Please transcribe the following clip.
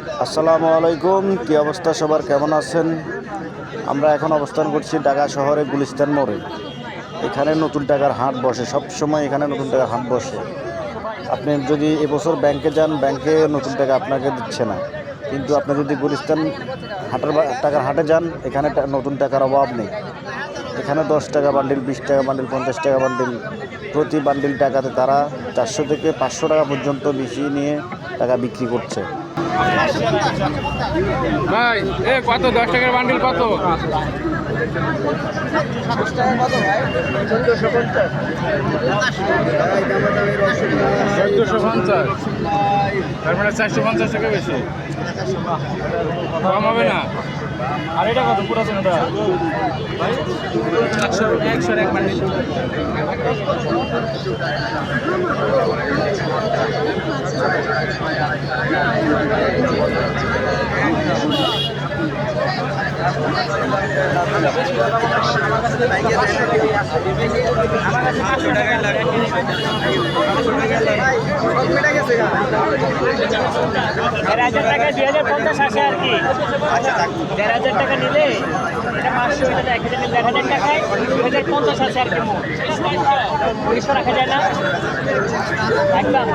আসসালামু আলাইকুম। কি অবস্থা সবার, কেমন আছেন? আমরা এখন অবস্থান করছি ঢাকা শহরে গুলিস্তান মোড়ে। এখানে নতুন টাকার হাট বসে, সব সময় এখানে নতুন টাকার হাট বসে। আপনি যদি এবছর ব্যাংকে যান, ব্যাংকে নতুন টাকা আপনাকে দিচ্ছে না, কিন্তু আপনি যদি গুলিস্তান টাকার হাটে যান, এখানে নতুন টাকার অভাব নেই। এখানে 10 টাকা বান্ডিল, 20 টাকা বান্ডিল, 50 টাকা বান্ডিল, প্রতি বান্ডিল টাকাতে তারা 400 থেকে 500 টাকা পর্যন্ত বেশি নিয়ে টাকা বিক্রি করছে। ভাই কত 10 টাকার বান্ডিল কত? 1450, তার মানে 450 টাকা বেশি, কম হবে না? আর এটা কত পুরাতন? এটা 100 এক বান্ডিল। টাকা 2050 আসে আর কি। 1000 টাকা নিলে এটা 500, এটা 1000 টাকায় 2050 আসে আর কি। 1900 রাখা যায় না একদম।